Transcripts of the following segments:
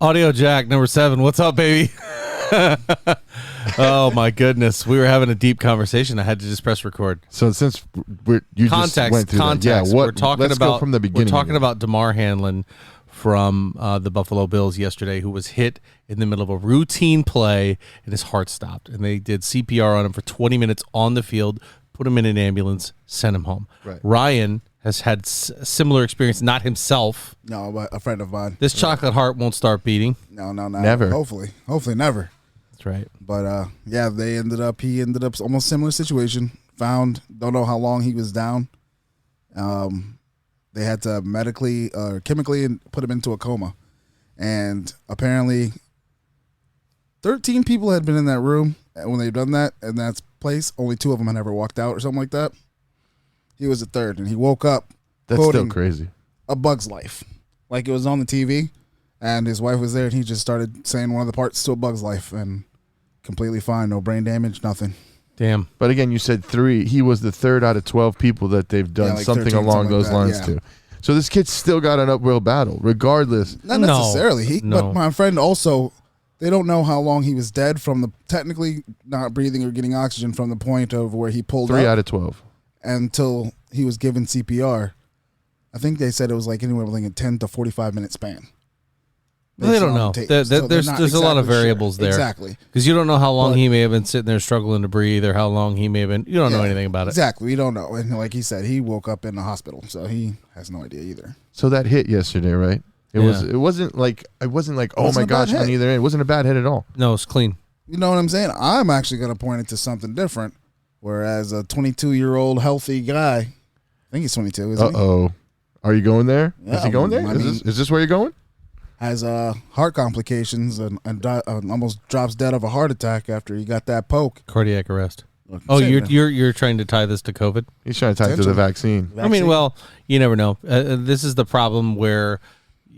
Audio Jack, number 7. What's up, baby? Oh, my goodness. We were having a deep conversation. I had to just press record. So since just went through context. that. Yeah, We're talking let's about, go from the beginning. We're talking about DeMar Hamlin from the Buffalo Bills yesterday, who was hit in the middle of a routine play, and his heart stopped. And they did CPR on him for 20 minutes on the field, put him in an ambulance, sent him home. Right. Ryan has had similar experience, not himself. No, but a friend of mine. This chocolate heart won't start beating. No. Never. Hopefully never. That's right. But he ended up almost similar situation. Don't know how long he was down. They had to medically or chemically put him into a coma. And apparently 13 people had been in that room when they'd done that in that place. Only 2 of them had ever walked out or something like that. He was the third, and he woke up. That's still crazy. A Bug's Life. Like it was on the TV, and his wife was there, and he just started saying one of the parts to A Bug's Life, and completely fine. No brain damage, nothing. Damn. But again, you said 3. He was the 3rd out of 12 people that they've done like something 13, along something like those that, lines yeah. to. So this kid's still got an uphill battle, regardless. Not necessarily. No. But my friend also, they don't know how long he was dead from the technically not breathing or getting oxygen from the point of where he pulled 3 up out of 12. until he was given CPR. I think they said it was like anywhere between a 10 to 45 minute span. Well, they don't know. There's a lot of variables there. Exactly. Because you don't know how long he may have been sitting there struggling to breathe, or how long he may have been. You don't know anything about it. Exactly. We don't know. And like he said, he woke up in the hospital, so he has no idea either. So that hit yesterday, right? It wasn't like oh my gosh on either end. It wasn't a bad hit at all. No, it's clean. You know what I'm saying? I'm actually going to point it to something different. Whereas a 22-year-old healthy guy, I think he's 22, isn't he? Uh-oh. Are you going there? Yeah, Is he going there? Is this where you're going? Has heart complications and almost drops dead of a heart attack after he got that poke. Cardiac arrest. Oh, you're trying to tie this to COVID? He's trying to tie it to the vaccine. I mean, well, you never know. This is the problem where,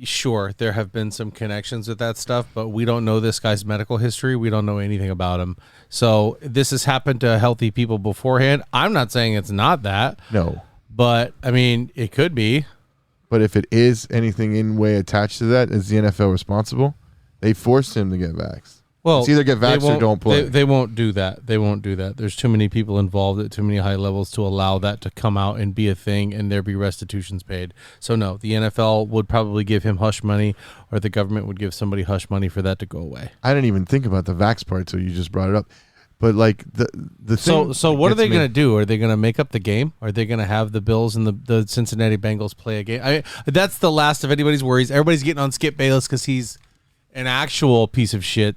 sure, there have been some connections with that stuff, but we don't know this guy's medical history. We don't know anything about him. So this has happened to healthy people beforehand. I'm not saying it's not that. No. But, I mean, it could be. But if it is anything in way attached to that, is the NFL responsible? They forced him to get vaxxed. Well, it's either get vaxxed or don't play. They won't do that. They won't do that. There's too many people involved at too many high levels to allow that to come out and be a thing and there be restitutions paid. So, no, the NFL would probably give him hush money, or the government would give somebody hush money for that to go away. I didn't even think about the vax part until you just brought it up. But like the thing. So what are they going to do? Are they going to make up the game? Are they going to have the Bills and the Cincinnati Bengals play a game? That's the last of anybody's worries. Everybody's getting on Skip Bayless because he's an actual piece of shit.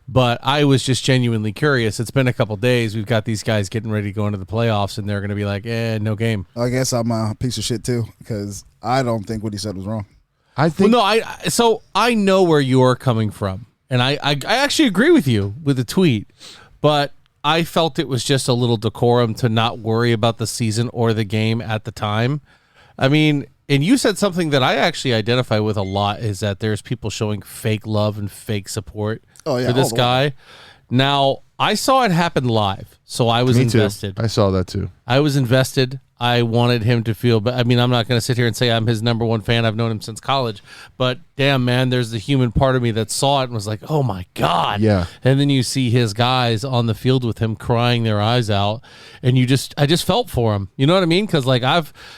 But I was just genuinely curious. It's been a couple days. We've got these guys getting ready to go into the playoffs, and they're going to be like, no game. I guess I'm a piece of shit too, because I don't think what he said was wrong. I think. Well, no, so I know where you're coming from, and I actually agree with you with the tweet. But I felt it was just a little decorum to not worry about the season or the game at the time. I mean, and you said something that I actually identify with a lot, is that there's people showing fake love and fake support for this guy. Now, I saw it happen live, so I was invested. I saw that too. I was invested. I wanted him to feel, but I mean, I'm not going to sit here and say I'm his number one fan. I've known him since college, but damn, man, there's the human part of me that saw it and was like, oh my God. Yeah. And then you see his guys on the field with him crying their eyes out, and I just felt for him. You know what I mean? Because like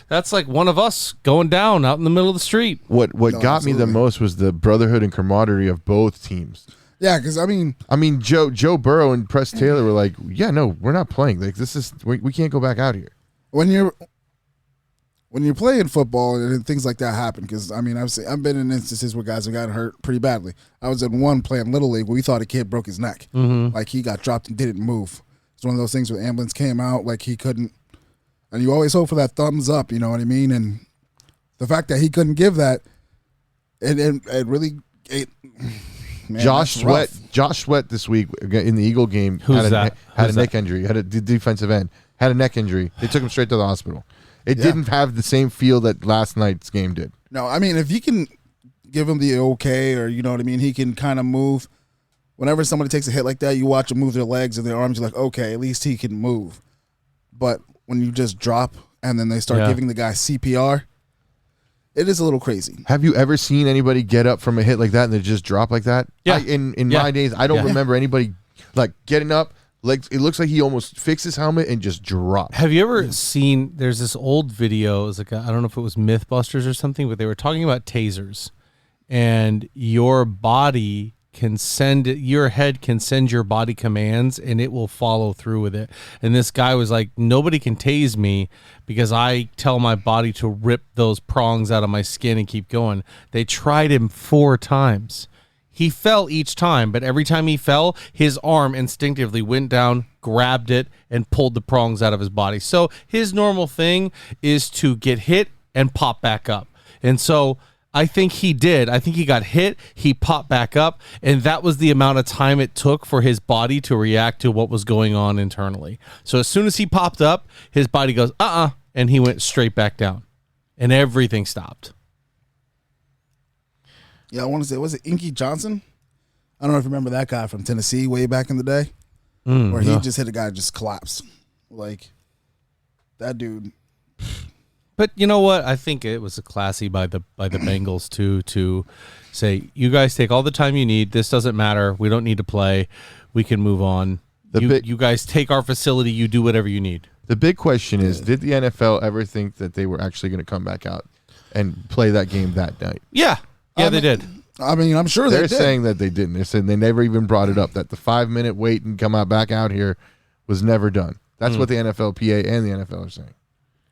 that's like one of us going down out in the middle of the street. What got me the most was the brotherhood and camaraderie of both teams. Yeah, because I mean, Joe Burrow and Press Taylor were like, yeah, no, we're not playing. Like we can't go back out here. When you're playing football and things like that happen, because I mean, I've been in instances where guys have gotten hurt pretty badly. I was in one playing Little League where we thought a kid broke his neck. Mm-hmm. Like he got dropped and didn't move. It's one of those things where the ambulance came out, like he couldn't, and you always hope for that thumbs up, you know what I mean? And the fact that he couldn't give that, it really, man, Josh Sweat this week in the Eagle game had a neck injury, had a defensive end. Had a neck injury. They took him straight to the hospital. It didn't have the same feel that last night's game did. No, I mean, if you can give him the okay, or you know what I mean, he can kind of move. Whenever somebody takes a hit like that, you watch them move their legs and their arms, you're like, okay, at least he can move. But when you just drop and then they start giving the guy CPR, It is a little crazy. Have you ever seen anybody get up from a hit like that and they just drop like that? Yeah. In my days, I don't remember anybody like getting up. Like it looks like he almost fixed his helmet and just dropped. Have you ever seen? There's this old video. It was like I don't know if it was MythBusters or something, but they were talking about tasers, and your body can send your head can send your body commands and it will follow through with it. And this guy was like, nobody can tase me because I tell my body to rip those prongs out of my skin and keep going. They tried him 4 times. He fell each time, but every time he fell, his arm instinctively went down, grabbed it, and pulled the prongs out of his body. So his normal thing is to get hit and pop back up. And so I think he did. I think he got hit, he popped back up, and that was the amount of time it took for his body to react to what was going on internally. So as soon as he popped up, his body goes, and he went straight back down. And everything stopped. Yeah, I want to say, was it Inky Johnson? I don't know if you remember that guy from Tennessee way back in the day, where he just hit a guy and just collapsed. Like, that dude. But you know what? I think it was classy by the Bengals too to say, you guys take all the time you need. This doesn't matter. We don't need to play. We can move on. You guys take our facility. You do whatever you need. The big question is, did the NFL ever think that they were actually going to come back out and play that game that night? Yeah. Yeah, they did. I mean, I'm sure they did. They're saying that they didn't. They're saying they never even brought it up, that the 5-minute wait and come out back out here was never done. That's what the NFLPA and the NFL are saying.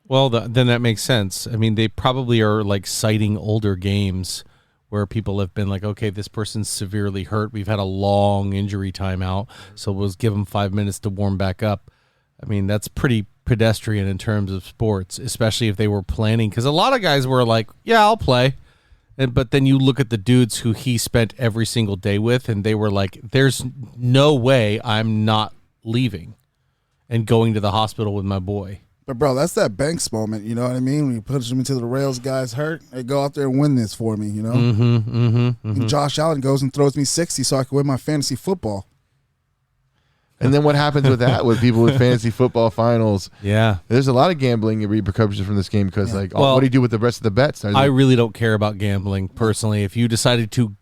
Well, then that makes sense. I mean, they probably are like citing older games where people have been like, okay, this person's severely hurt. We've had a long injury timeout, so we'll give them 5 minutes to warm back up. I mean, that's pretty pedestrian in terms of sports, especially if they were planning. Because a lot of guys were like, yeah, I'll play. But then you look at the dudes who he spent every single day with, and they were like, there's no way I'm not leaving and going to the hospital with my boy. But, bro, that's that Banks moment, you know what I mean? When you push them into the rails, guys hurt, they go out there and win this for me, you know? And Josh Allen goes and throws me 60 so I can win my fantasy football. And then what happens with that with people with fantasy football finals? Yeah. There's a lot of gambling repercussions from this game because, what do you do with the rest of the bets? I really don't care about gambling, personally. If you decided to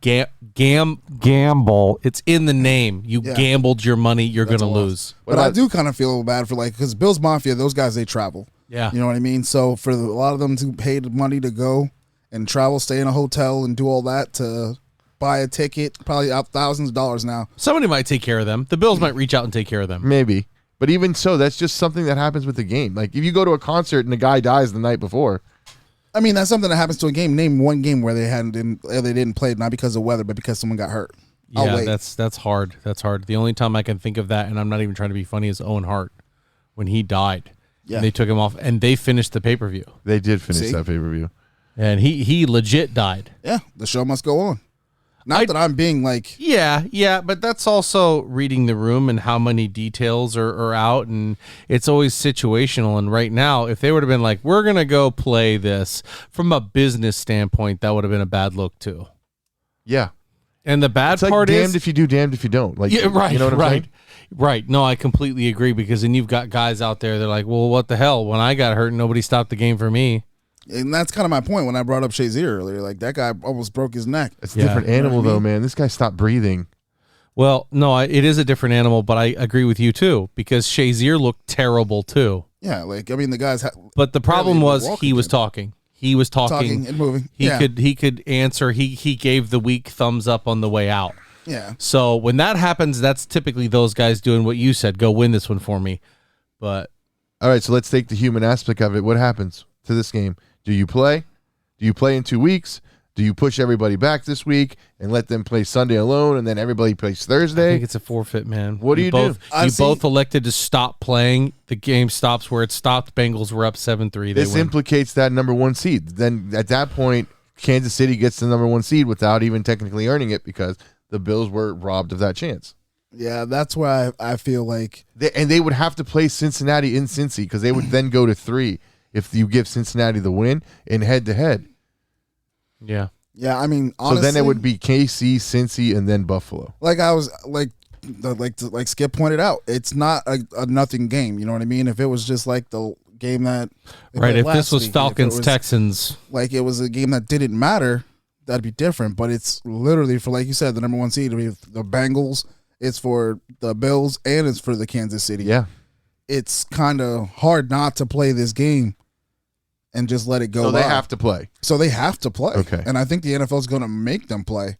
gamble, it's in the name. You gambled your money, you're going to lose. But I do kind of feel bad for, because Bills Mafia, those guys, they travel. Yeah. You know what I mean? So for a lot of them to pay the money to go and travel, stay in a hotel and do all that to buy a ticket, probably out thousands of dollars now. Somebody might take care of them. The Bills might reach out and take care of them. Maybe. But even so, that's just something that happens with the game. Like if you go to a concert and the guy dies the night before. I mean, that's something that happens to a game. Name one game where they didn't play, not because of weather, but because someone got hurt. Yeah, that's hard. That's hard. The only time I can think of that, and I'm not even trying to be funny, is Owen Hart when he died. Yeah. And they took him off, and they finished the pay-per-view. They did finish that pay-per-view. And he legit died. Yeah, the show must go on. Not that I'm being like... Yeah, but that's also reading the room and how many details are out, and it's always situational. And right now, if they would have been like, we're going to go play this, from a business standpoint, that would have been a bad look too. Yeah. And the bad part damned is... damned if you do, damned if you don't. Like, yeah, right, you know what I'm saying? Right. No, I completely agree, because then you've got guys out there, they're like, well, what the hell? When I got hurt, nobody stopped the game for me. And that's kind of my point when I brought up Shazier earlier. Like, that guy almost broke his neck. It's a different animal, though, man. This guy stopped breathing. Well, no, it is a different animal, but I agree with you, too, because Shazier looked terrible, too. Yeah, the guy's... But the problem was he was talking. He was talking and moving. He could answer. He gave the weak thumbs up on the way out. Yeah. So when that happens, that's typically those guys doing what you said. Go win this one for me. But all right, so let's take the human aspect of it. What happens to this game? Do you play? Do you play in 2 weeks? Do you push everybody back this week and let them play Sunday alone, and then everybody plays Thursday? I think it's a forfeit, man. What do you do? You both elected to stop playing. The game stops where it stopped. Bengals were up 7-3. This implicates that number 1 seed. Then at that point, Kansas City gets the number 1 seed without even technically earning it because the Bills were robbed of that chance. Yeah, that's why I feel like... They would have to play Cincinnati in Cincy because they would then go to 3 if you give Cincinnati the win in head-to-head. Yeah. Yeah, I mean, honestly... So then it would be KC, Cincy, and then Buffalo. Like Skip pointed out, it's not a nothing game, you know what I mean? If it was just like the game that Right. If this was Falcons Texans, like it was a game that didn't matter, that'd be different. But it's literally for, like you said, the number one seed. I mean, the Bengals, it's for the Bills, and it's for the Kansas City. Yeah. It's kind of hard not to play this game and just let it go. So they have to play. So they have to play. Okay. And I think the NFL is going to make them play.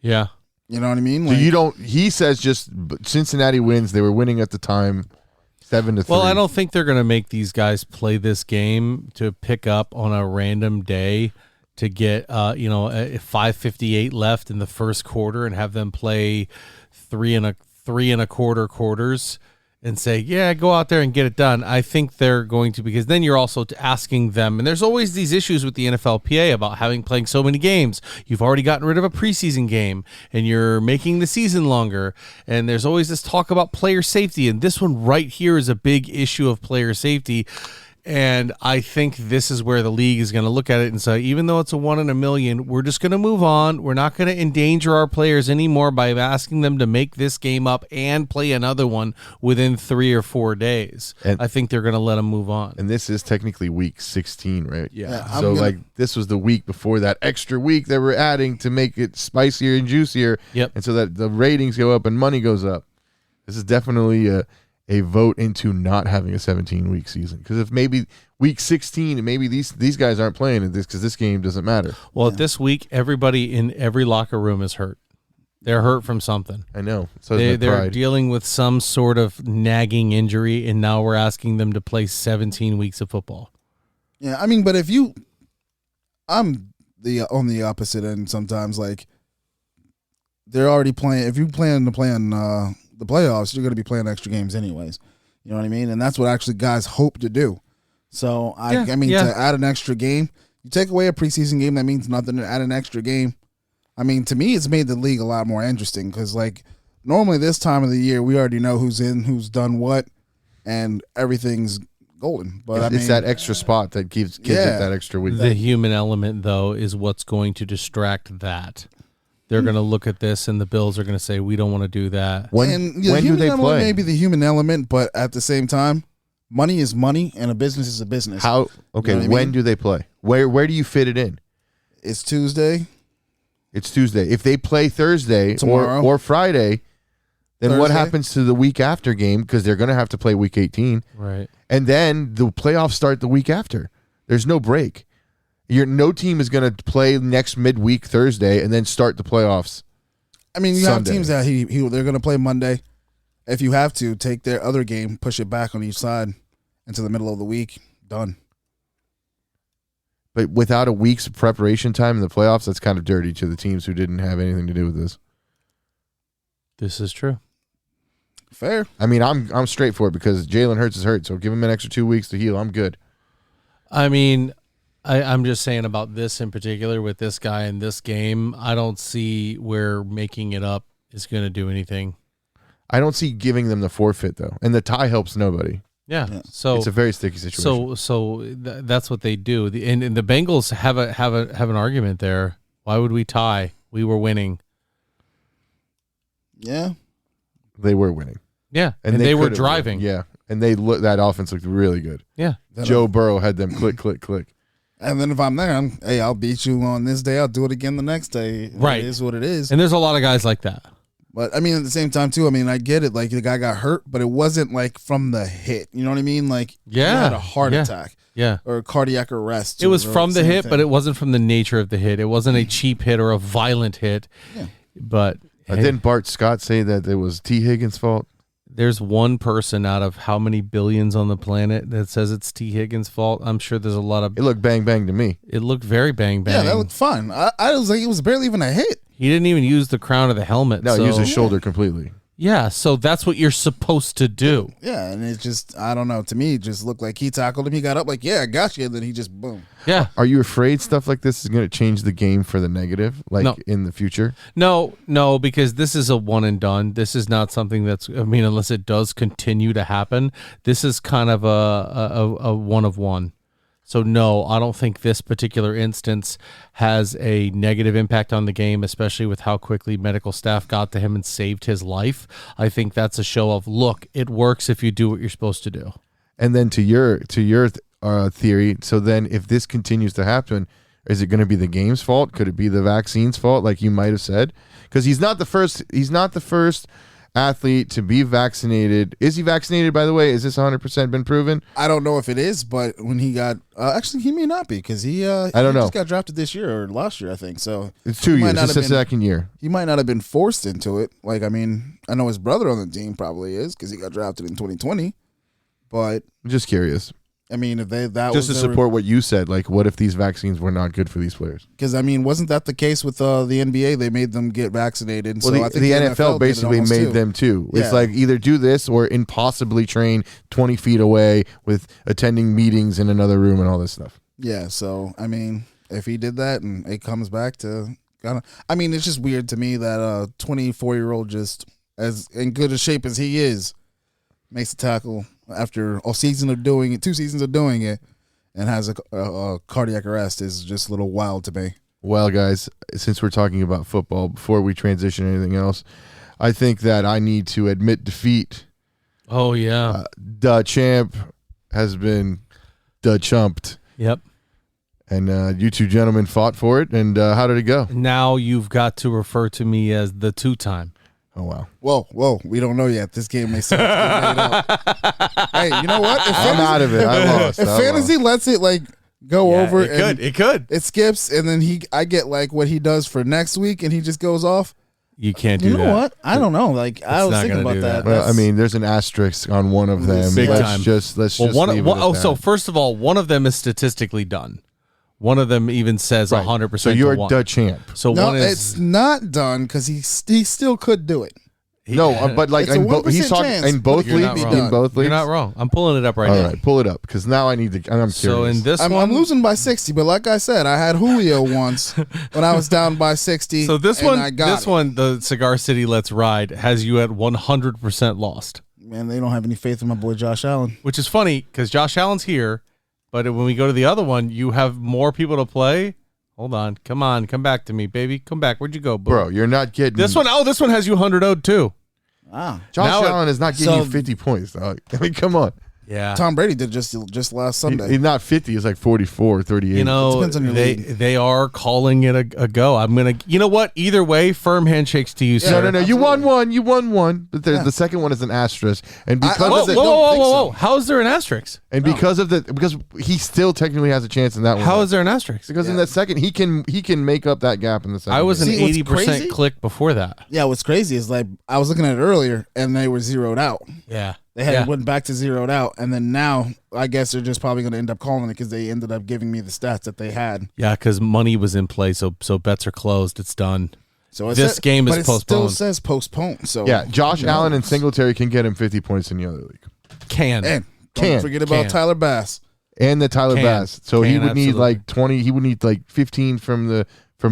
yeah. You know what I mean? So you don't. He says just Cincinnati wins. They were winning at the time, 7-3. Well, I don't think they're going to make these guys play this game to pick up on a random day to get 5:58 left in the first quarter and have them play three and a quarter quarters and say, yeah, go out there and get it done. I think they're going to, because then you're also asking them, and there's always these issues with the NFLPA about playing so many games. You've already gotten rid of a preseason game, and you're making the season longer, and there's always this talk about player safety, and this one right here is a big issue of player safety. And I think this is where the league is going to look at it and say, even though it's a 1 in a million, we're just going to move on. We're not going to endanger our players anymore by asking them to make this game up and play another one within 3 or 4 days. And I think they're going to let them move on. And this is technically week 16, right? Yeah. So this was the week before that extra week that we're adding to make it spicier and juicier. Yep. And so that the ratings go up and money goes up. This is definitely a vote into not having a 17-week season, because if maybe week 16 and maybe these guys aren't playing this because this game doesn't matter. Well, this week everybody in every locker room is hurt. They're hurt from something. I know. So they're dealing with some sort of nagging injury, and now we're asking them to play 17 weeks of football. Yeah, I mean, but I'm on the opposite end sometimes. Like, they're already playing. If you plan to play on the playoffs, you're going to be playing extra games anyways. You know what I mean? And that's what actually guys hope to do. So, I mean, to add an extra game, you take away a preseason game, that means nothing. To add an extra game, I mean, to me, it's made the league a lot more interesting, because, like, normally this time of the year, we already know who's in, who's done what, and everything's golden. But it's that extra spot that gives it that extra week. The human element, though, is what's going to distract that. They're going to look at this, and the Bills are going to say, we don't want to do that. When do they play? Maybe the human element, but at the same time, money is money, and a business is a business. How? Okay, you know when do they play? Where do you fit it in? It's Tuesday. It's Tuesday. If they play Thursday or Friday, then what happens to the week after game? Because they're going to have to play week 18. Right. And then the playoffs start the week after. There's no break. No team is going to play next midweek Thursday and then start the playoffs. I mean, you have teams that they're going to play Monday. If you have to, take their other game, push it back on each side into the middle of the week. Done. But without a week's preparation time in the playoffs, that's kind of dirty to the teams who didn't have anything to do with this. This is true. Fair. I mean, I'm straight for it because Jalen Hurts is hurt, so give him an extra 2 weeks to heal. I'm good. I mean, I'm just saying about this in particular with this guy in this game, I don't see where making it up is going to do anything. I don't see giving them the forfeit, though. And the tie helps nobody. Yeah. So it's a very sticky situation. So that's what they do. And the Bengals have an argument there. Why would we tie? We were winning. Yeah. They were winning. Yeah. And they were driving. Yeah. And that offense looked really good. Yeah. Joe Burrow had them click, click, click. And then if I'm there, hey, I'll beat you on this day. I'll do it again the next day. Right. It is what it is. And there's a lot of guys like that. But, I mean, at the same time, too, I mean, I get it. Like, the guy got hurt, but it wasn't, like, from the hit. You know what I mean? Like, he had a heart attack. Yeah. Or a cardiac arrest. It was from the hit, but it wasn't from the nature of the hit. It wasn't a cheap hit or a violent hit. Yeah. But didn't Bart Scott say that it was T. Higgins' fault? There's one person out of how many billions on the planet that says it's T. Higgins' fault. I'm sure there's a lot of... It looked bang, bang to me. It looked very bang, bang. Yeah, that looked fun. I was like, it was barely even a hit. He didn't even use the crown of the helmet. No, he used his shoulder completely. Yeah, so that's what you're supposed to do. Yeah, and it just, I don't know. To me, it just looked like he tackled him. He got up like, yeah, I got you. And then he just, boom. Yeah. Are you afraid stuff like this is going to change the game for the negative, in the future? No, because this is a one and done. This is not something that's, I mean, unless it does continue to happen, this is kind of a one of one. So, no, I don't think this particular instance has a negative impact on the game, especially with how quickly medical staff got to him and saved his life. I think that's a show of, look, it works if you do what you're supposed to do. And then to your theory, so then if this continues to happen, is it going to be the game's fault? Could it be the vaccine's fault, like you might have said? Because he's not the first. He's not the first athlete to be vaccinated. Is he vaccinated, by the way? Is this 100% been proven? I don't know if it is, but when he got actually he may not be because he I don't know. Just got drafted this year or last year, I think. So It's 2 years. It's the second year. He might not have been forced into it. Like, I mean, I know his brother on the team probably is because he got drafted in 2020. But I'm just curious. I mean, if that Just was to support what you said, like, what if these vaccines were not good for these players? because I mean, wasn't that the case with the NBA? They made them get vaccinated. Well, So I think the NFL basically made too. them too. Yeah. It's like either do this or impossibly train 20 feet away with attending meetings in another room and all this stuff. Yeah. So I mean, if he did that and it comes back to kind of, I mean, it's just weird to me that a 24-year-old just as in good a shape as he is makes a tackle after a season of doing it, 2 seasons of doing it, and has a cardiac arrest is just a little wild to me. Well, guys, since we're talking about football, before we transition to anything else, I think that I need to admit defeat. Oh yeah. The champ has been chumped. Yep. And you two gentlemen fought for it. And how did it go? Now you've got to refer to me as the 2-time. Oh, wow. Whoa, we don't know yet. This game may start to get made up. Hey, you know what? If I'm out of it. I lost. If fantasy lets it like go over, It could. it skips, and then I get like what he does for next week, and he just goes off. You can't do You know that. what? I don't know. Like I was not thinking gonna about do that. that. Well, I mean, there's an asterisk on one of them. Big let's time. Just leave it at that. So first of all, one of them is statistically done. One of them even says 100%. So you're to one. the champ. So no, one is it's not done because he still could do it. But like It's a he's 1% talking chance, in both but you're leagues. not In wrong. both leagues. You're not wrong. I'm pulling it up right All now. right, pull it up because now I need to. I'm curious. So in this I'm one, losing by 60, but like I said, I had Julio once when I was down by 60. so this and one, I got this it. one, the Cigar City Let's Ride has you at 100% lost, Man, they don't have any faith in my boy Josh Allen. which is funny because Josh Allen's here, but when we go to the other one, you have more people to play. Hold on, come back to me, baby, come back. Where'd you go, boo? bro, you're not getting This one, this one has you 100 too. Wow. Josh now Allen is not getting so- you 50 points, dog. I mean, come on. Yeah, Tom Brady did just last Sunday. He's not 50. He's like 44, 38. you know depends on your they league. they are calling it a go. I'm gonna, you know what? Either way, firm handshakes to you, Yeah, sir. No. You won one. You won one. But the second one is an asterisk, and because I Whoa, of the, don't whoa, think so. How is there an asterisk? and because of the because he still technically has a chance in that one. How is there an asterisk? Because in that second he can make up that gap in the second. I was an game. See, what's 80% crazy? click before that. Yeah, what's crazy is like I was looking at it earlier and they were zeroed out. Yeah. They had went back to zeroed out, and then now I guess they're just probably going to end up calling it because they ended up giving me the stats that they had. Yeah, because money was in play, so bets are closed. It's done. So it This game is but it postponed. still says postponed. So Yeah, Josh who knows? Allen and Singletary can get him 50 points in the other league, Can. And Can. don't forget about Can. Tyler Bass. and the Tyler Can. Bass. So he Can, would need absolutely. like 20. He would need like 15 from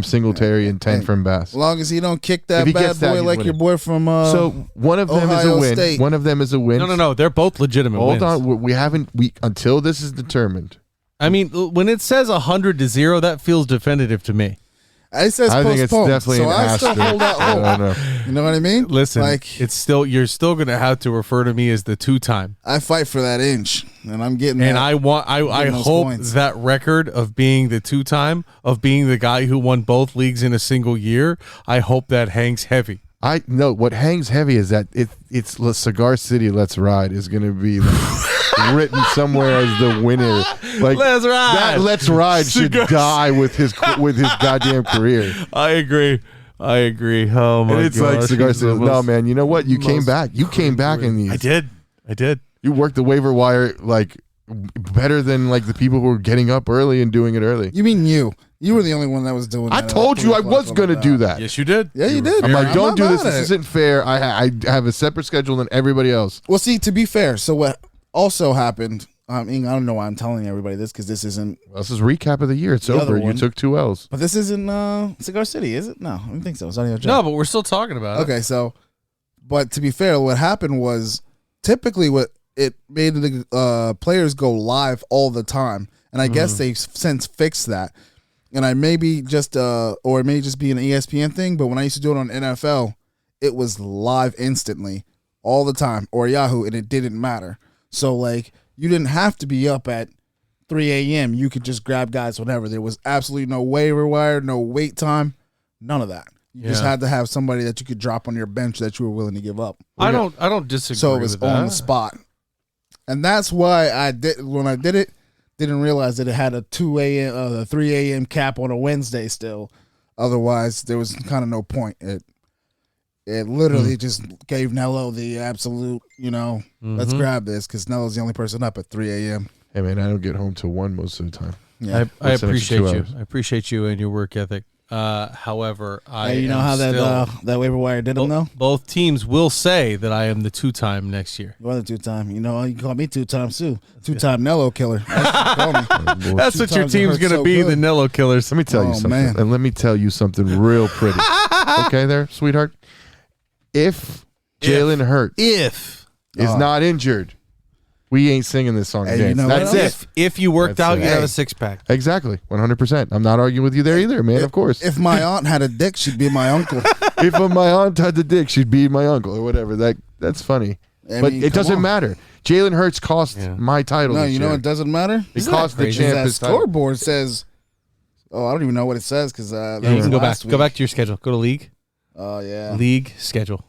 Singletary and 10 from Bass. As long as he don't kick If that he bad gets that, boy he's like winning. your boy from So one of them is a Ohio win. State. One of them is a win. No. They're both legitimate Hold wins. on. We haven't. We until this is determined. I mean, when it says 100-0, that feels definitive to me. it says I postponed. think it's definitely so an I still asterisk. hold that I hope. don't know. You know what I mean? Listen, like you're still going to have to refer to me as the 2-time. I fight for that inch, and I'm getting. And that. I those hope points. that record of being the 2-time, of being the guy who won both leagues in a single year, I hope that hangs heavy. I know what hangs heavy is that it's La Cigar City Let's Ride is going to be like written somewhere as the winner. Like Let's Ride. That Let's Ride should Cigar- die with his goddamn career. I agree. Oh my And it's gosh. like Cigar he's City. the No, most- man. You know what? You came most back. You came back in these. I did. You worked the waiver wire like better than like the people who were getting up early and doing it early. You mean you? You were the only one that was doing. I that told at you I 3 o'clock was on going to the do dot. that. Yes, you did. Yeah, you did. I'm like, I'm don't not do this. mad at This it. isn't fair. I have a separate schedule than everybody else. Well, see, to be fair, so what also happened? I mean, I don't know why I'm telling everybody this because this isn't. Well, this is recap of the year. It's The other over. You one. took 2 L's. But this isn't Cigar City, is it? No, I don't think so. It's not even. No, but we're still talking about it. Okay, so, but to be fair, what happened was typically what it made the players go live all the time, and I guess they've since fixed that. And I maybe just or it may just be an ESPN thing, but when I used to do it on NFL, it was live instantly all the time, or Yahoo, and it didn't matter. So like you didn't have to be up at 3 a.m. You could just grab guys whenever. There was absolutely no waiver wire, no wait time, none of that. You just had to have somebody that you could drop on your bench that you were willing to give up. I don't disagree. So it was with on that. the spot, and that's why when I did it, didn't realize that it had a 2 a.m. 3 a.m. cap on a Wednesday still. Otherwise, there was kind of no point. It literally just gave Nello the absolute, let's grab this because Nello's the only person up at 3 a.m. Hey man, I don't get home till 1 most of the time. Yeah. I That's an extra appreciate 2 you. hours. I appreciate you and your work ethic. However, Hey, you know how that waiver wire did him though? Both teams will say that I am the 2-time next year. You are the 2-time. You can call me 2 times too. 2-time Nello killer. Call me. That's what your 2 times it team's hurts going to so be, good. the Nello Killers. Let me tell you Oh, something. man. And let me tell you something real pretty. Okay there, sweetheart? If Jalen Hurts If is not injured, we ain't singing this song. Hey, and you dance. know That's what? it. if you worked That's out, it. you have Hey. a 6-pack. Exactly. 100%. I'm not arguing with you there either, man, of course. If my aunt had a dick, she'd be my uncle. If my aunt had the dick, she'd be my uncle or whatever. That's funny. I But mean, it come doesn't on. matter. Jalen Hurts cost Yeah. my title No, this you know year. it doesn't matter. It Isn't that cost the crazy? champ That his title. scoreboard says, "Oh, I don't even know what it says because Yeah, you can go back. Go back to your schedule. Go to league. Oh yeah. League schedule.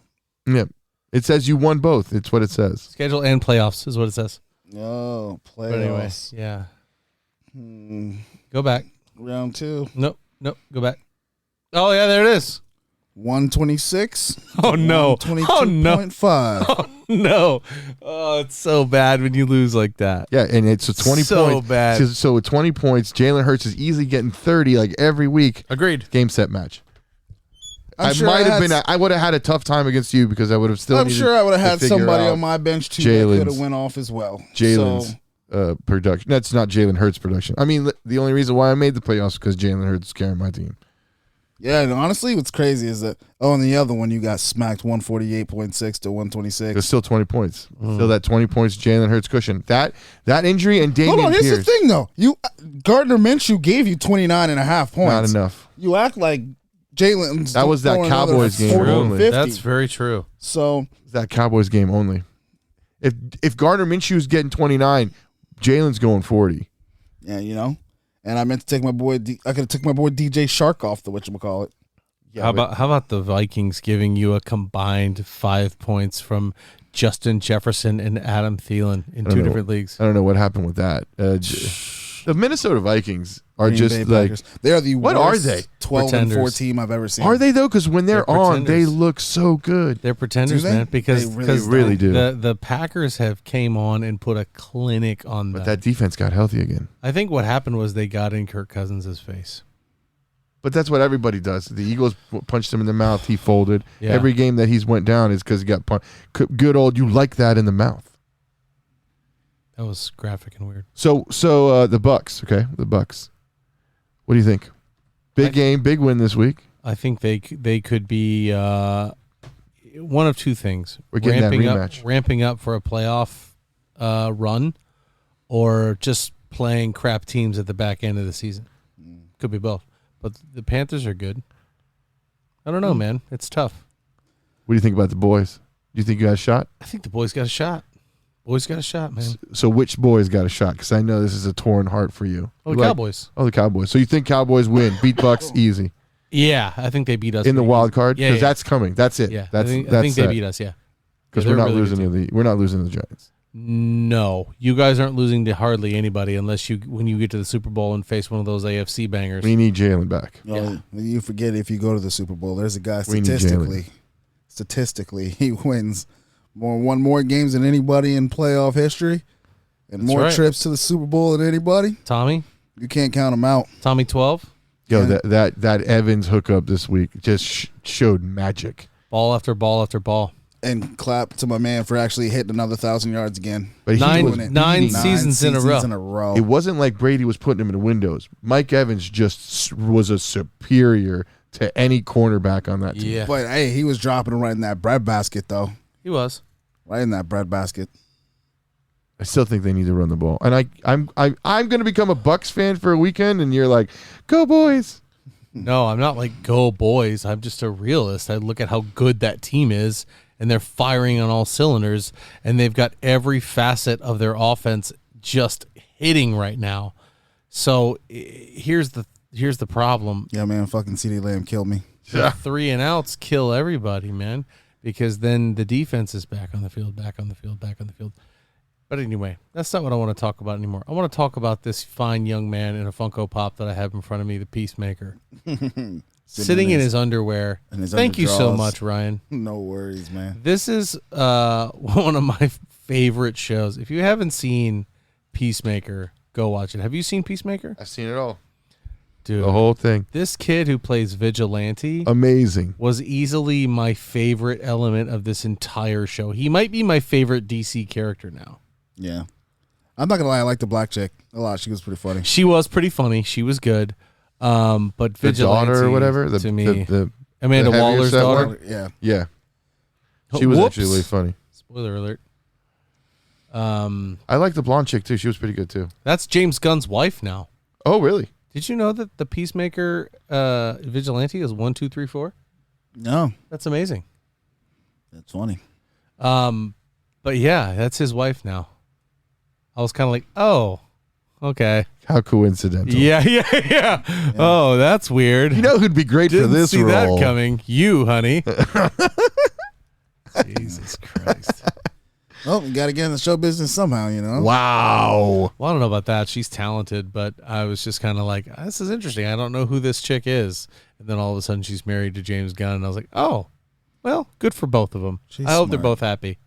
Yeah. It says you won both. It's what it says. Schedule and playoffs is what it says. Oh, But anyway, playoffs. yeah. Hmm. Go back. Round 2, Nope. Go back. Oh yeah, there it is. 126. Oh no. Oh no. 122.5. Oh no. Oh, it's so bad when you lose like that. Yeah, and it's a 20 So points. bad. So with 20 points, Jalen Hurts is easily getting 30 like every week. Agreed. Game set match. I'm sure might I have had been. I would have had a tough time against you because I would have still. I'm needed sure I would have to had figure somebody out on my bench too that Jalen's- could have went off as well. Jalen's So, production. That's not Jalen Hurts' production. I mean, the only reason why I made the playoffs is because Jalen Hurts is carrying my team. yeah, and honestly, what's crazy is that and the other one you got smacked 148.6 to 126. There's still 20 points. Still that 20 points Jalen Hurts cushion. That injury and Damian Hold on, here's Pierce. the thing though. Gardner Minshew gave you 29.5 points. Not enough. You act like Jalen's That was that throwing another Cowboys game 40 or only. 50. That's very true. So That Cowboys game only. If Gardner Minshew's getting 29, Jalen's going 40. yeah, and I meant to take my boy. I could have took my boy DJ Shark off the whatchamacallit. Yeah, How about the Vikings giving you a combined 5 points from Justin Jefferson and Adam Thielen in I don't two know. different leagues? I don't know what happened with that. The Minnesota Vikings are Green just Bay like. Packers. They are the What worst are they? 12 and 4 Pretenders. team I've ever seen. Are they though? Because when they're They're on, they pretenders. look so good. They're pretenders, Do they? man, because They really because really do. The Packers have came on and put a clinic on them. But that defense got healthy again. I think what happened was they got in Kirk Cousins' face. But that's what everybody does. The Eagles punched him in the mouth. He folded. Yeah. Every game that he's went down is because he got punched. Good old, you like that in the mouth. That was graphic and weird. So the Bucks, okay, the Bucks. What do you think? Big game, big win this week. I think they could be one of two things. We're getting that ramping rematch. ramping up for a playoff run, or just playing crap teams at the back end of the season. Could be both. But the Panthers are good. I don't know, man. It's tough. What do you think about the boys? Do you think you got a shot? I think the boys got a shot. Boys got a shot, man. So which boys got a shot? Because I know this is a torn heart for you. Oh, the You like- Cowboys. Oh, the Cowboys. So you think Cowboys win? Beat Bucks easy Yeah, I think they beat us in the pretty wild easy. card Yeah, because yeah. that's coming. That's it. Yeah, That's I think that's they set. beat us. Yeah, Because Yeah, we're they're not a really losing good to we're not losing to the Giants. No, you guys aren't losing to hardly anybody unless when you get to the Super Bowl and face one of those AFC bangers. We need Jalen back. You forget if you go to the Super Bowl, there's a guy We need statistically he wins won more games than anybody in playoff history, and That's more right. trips to the Super Bowl than anybody. Tommy You can't count him out. 12, Yo, Yeah. that Evans hookup this week just showed magic. ball after ball after ball. And clap to my man for actually hitting another 1,000 yards again. But he Nine- was nine beating- seasons in a row. It wasn't like Brady was putting him in the windows. Mike Evans just was a superior to any cornerback on that team. Yeah, But hey, he was dropping him right in that bread basket though. he was. Right in that bread basket. I still think they need to run the ball. And I'm going to become a Bucks fan for a weekend, and you're like, go boys. No, I'm not like go boys. I'm just a realist. I look at how good that team is, and they're firing on all cylinders, and they've got every facet of their offense just hitting right now. So here's the problem. Yeah, man, fucking CeeDee Lamb killed me. The 3 and outs kill everybody, man, because then the defense is back on the field. But anyway, that's not what I want to talk about anymore. I want to talk about this fine young man in a Funko Pop that I have in front of me, the Peacemaker, sitting in his underwear. Thank you so much, Ryan. No worries, man. This is one of my favorite shows. If you haven't seen Peacemaker, go watch it. Have you seen Peacemaker? I've seen it all. Dude, The whole thing. this kid who plays Vigilante Amazing. was easily my favorite element of this entire show. He might be my favorite DC character now. Yeah. I'm not going to lie. I like the black chick a lot. She was pretty funny. She was pretty funny. She was good. But The Vigilante, daughter or whatever. to me, the Amanda the heavier Waller's set daughter. one? Yeah. Yeah. She was Whoops. actually really funny. Spoiler alert. I like the blonde chick too. She was pretty good too. That's James Gunn's wife now. Oh, really? Did you know that the Peacemaker Vigilante is 1, 2, 3, 4? No. That's amazing. That's funny. But yeah, that's his wife now. I was kind of like, oh, okay. How coincidental. Yeah. Oh, that's weird. You know who'd be great Didn't for this see role? that coming. You, honey. Jesus Christ. Oh, you got to get in the show business somehow, you know? Wow. Well, I don't know about that. She's talented, but I was just kind of like, this is interesting. I don't know who this chick is. And then all of a sudden she's married to James Gunn. And I was like, oh, well, good for both of them. She's I hope they're smart. both happy.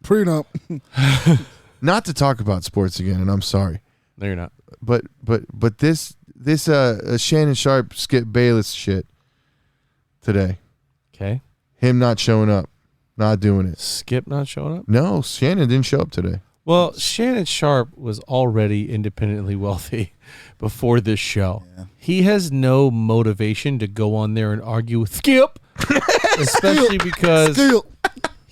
Prenup. Not to talk about sports again, and I'm sorry, No, you're not. but this Shannon Sharp, Skip Bayless shit today. Okay. Him not showing up, not doing it. Skip not showing up? No, Shannon didn't show up today. Well, Shannon Sharp was already independently wealthy before this show. Yeah. He has no motivation to go on there and argue with Skip, especially because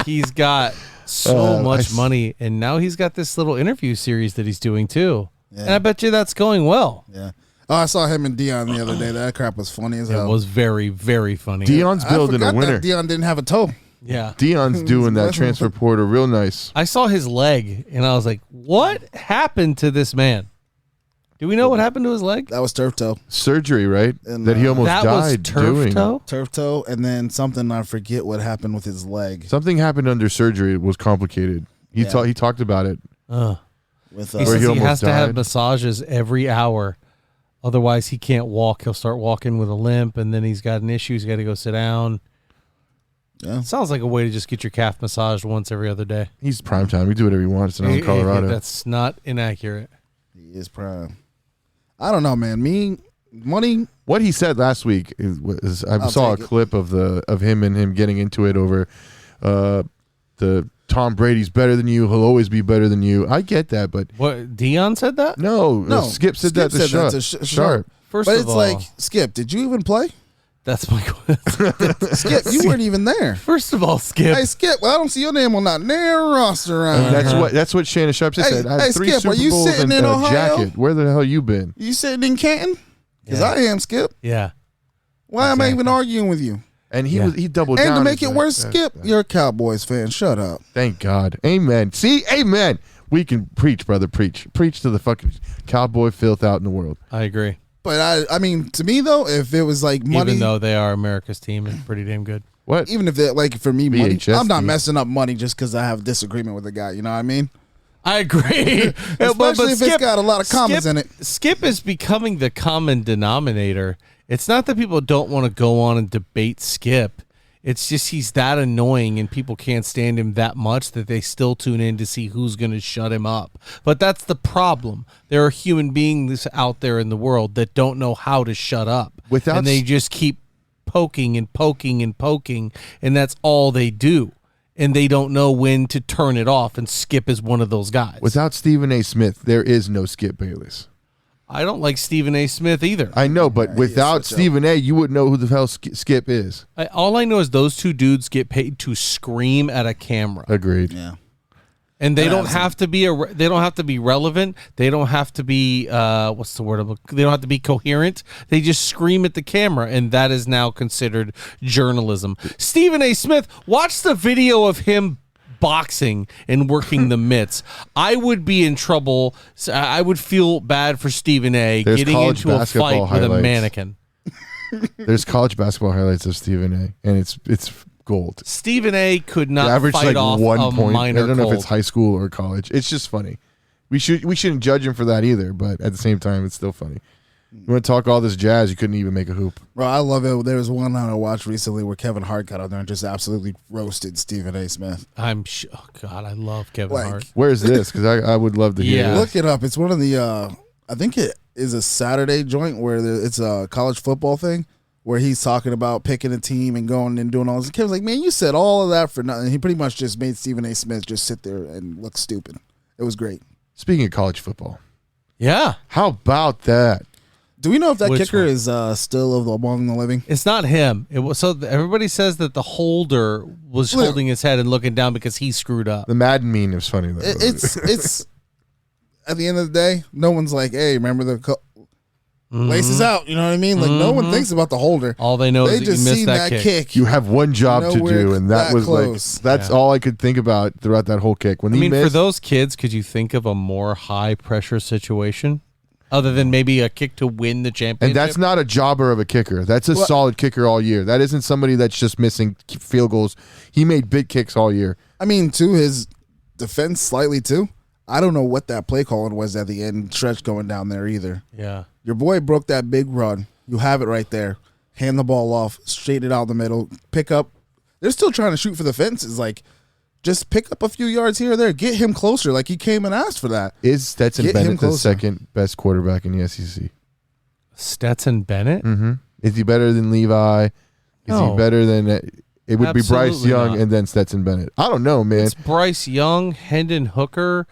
he's got so much money, and now he's got this little interview series that he's doing too. Yeah. And I bet you that's going well. Yeah. Oh, I saw him and Dion the other day. That crap was funny as It hell. was very, very funny. Dion's building a winner. Dion didn't have a toe. Yeah. Dion's doing that transfer portal real nice. I saw his leg, and I was like, what happened to this man? Do we know what happened to his leg? That was turf toe. Surgery, right? And, that he almost That was died turf doing. toe? Turf toe, and then something, I forget what happened with his leg. Something happened under surgery. It was complicated. He Yeah. he talked about it. With He Where says he he has almost to have died. massages every hour. Otherwise, he can't walk. He'll start walking with a limp, and then he's got an issue. He's got to go sit down. yeah. Sounds like a way to just get your calf massaged once every other day. He's prime time. He do whatever he wants in Colorado. That's not inaccurate. He is prime. I don't know, man. Money. What he said last week was I I'll saw a take it. clip of him getting into it over the Tom Brady's better than you. He'll always be better than you. I get that, but What, Dion said that? no, Skip said that to Sharp. Sharp. First But of it's all, like, Skip, did you even play? that's my question. Skip, you weren't even there. First of all, Skip. Hey, Skip, well, I don't see your name on that near roster around here. That's what Shannon Sharp Hey, said. I have hey, 3 Skip, Super are you Bowls sitting and in a Ohio? jacket. Where the hell you been? You sitting in Canton? Because Yeah. I am, Skip. Yeah. Why am I even Exactly. arguing with you? And he Yeah. doubled down. And to make his- it worse, Skip, you're a Cowboys fan. Shut up. Thank God. Amen. See, amen. We can preach, brother. Preach to the fucking cowboy filth out in the world. I agree. But I mean, to me though, if it was like money, Even though they are America's team and pretty damn good. What? even if it like for me, money, VHS I'm not team. messing up money just because I have a disagreement with a guy. You know what I mean? I agree. Especially if it's got a lot of commas in it. Skip is becoming the common denominator. It's not that people don't want to go on and debate Skip. It's just he's that annoying and people can't stand him that much that they still tune in to see who's going to shut him up. But that's the problem. There are human beings out there in the world that don't know how to shut up. Without and they just keep poking and poking and poking, and that's all they do. And they don't know when to turn it off, and Skip is one of those guys. Without Stephen A. Smith, there is no Skip Bayless. I don't like Stephen A. Smith either. I know, but without switch up. Stephen A., you wouldn't know who the hell Skip is. All I know is those two dudes get paid to scream at a camera. Agreed. Yeah. And they don't have to be they don't have to be relevant. They don't have to be what's the word? They don't have to be coherent. They just scream at the camera, and that is now considered journalism. Stephen A. Smith, watch the video of him boxing and working the mitts. I would be in trouble. I would feel bad for Stephen A. getting into a fight with a mannequin. There's college basketball highlights of Stephen A. and it's gold. Stephen A. could not average fight like off 1 a point. minor I don't know cold. if it's high school or college. It's just funny. We shouldn't judge him for that either, but at the same time, it's still funny. You want to talk all this jazz, you couldn't even make a hoop. Bro, I love it. There was one I watched recently where Kevin Hart got out there and just absolutely roasted Stephen A. Smith. Oh God, I love Kevin Hart. Where is this? Because I would love to hear Yeah. this. Look it up. It's one of the, I think it is a Saturday joint where it's a college football thing where he's talking about picking a team and going and doing all this. Kevin's like, man, you said all of that for nothing. He pretty much just made Stephen A. Smith just sit there and look stupid. It was great. Speaking of college football, Yeah. how about that? Do we know if that Which kicker one? is still among the living? It's not him. It was everybody says that the holder was holding his head and looking down because he screwed up. The Madden meme is funny though. It's at the end of the day, no one's like, hey, remember the laces out. You know what I mean? Like no one thinks about the holder. All they know They is that you just missed seen that that kick. kick. You have one job to Nowhere do, and that that was close. like that's all I could think about throughout that whole kick. When I he mean, missed, for those kids, could you think of a more high pressure situation other than maybe a kick to win the championship? and that's not a jobber of a kicker. That's a solid kicker all year. That isn't somebody that's just missing field goals. He made big kicks all year. I mean, to his defense, slightly too. I don't know what that play calling was at the end stretch going down there either. Yeah. Your boy broke that big run. You have it right there. Hand the ball off, straight it out the middle. Pick up. They're still trying to shoot for the fences. Like, just pick up a few yards here or there. Get him closer. Like he came and asked for that. Is Stetson Get him Bennett the closer. second best quarterback in the SEC? Stetson Bennett? Mm-hmm. Is he better than Levi? Is No. he better than it would be Bryce Absolutely Young not. and then Stetson Bennett? I don't know, man. It's Bryce Young, Hendon Hooker.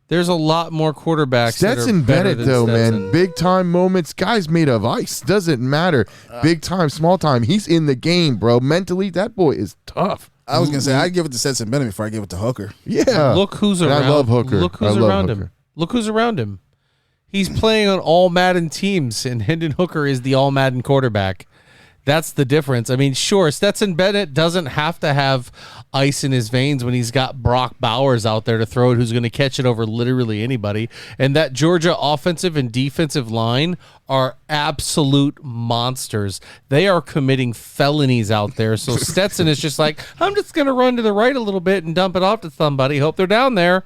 There's a lot more quarterbacks. that Stetson are better Bennett, than though, Stetson. man, big time moments. Guy's made of ice. Doesn't matter. Big time, small time. He's in the game, bro. Mentally, that boy is tough. I was gonna say I'd give it to Stetson Bennett before I give it to Hooker. Yeah. Look who's And around. I love Hooker. Look who's I love around him. Hooker. Look who's around him. He's playing on all Madden teams, and Hendon Hooker is the all Madden quarterback. That's the difference. I mean, sure, Stetson Bennett doesn't have to have ice in his veins when he's got Brock Bowers out there to throw it, who's going to catch it over literally anybody. And that Georgia offensive and defensive line are absolute monsters. They are committing felonies out there. So Stetson is just like, I'm just going to run to the right a little bit and dump it off to somebody. Hope they're down there.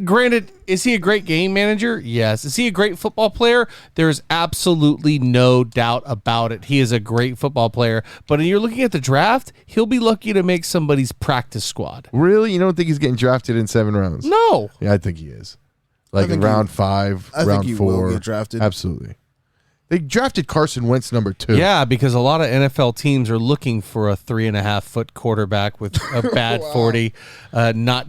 Granted, is he a great game manager? Yes. Is he a great football player? There's absolutely no doubt about it. He is a great football player. But when you're looking at the draft, he'll be lucky to make somebody's practice squad. Really? You don't think he's getting drafted in 7 rounds? No. Yeah, I think he is. Like in think round 5, I think round he 4. will get drafted. Absolutely. They drafted Carson Wentz number 2. Yeah, because a lot of NFL teams are looking for a 3.5-foot quarterback with a bad 40, not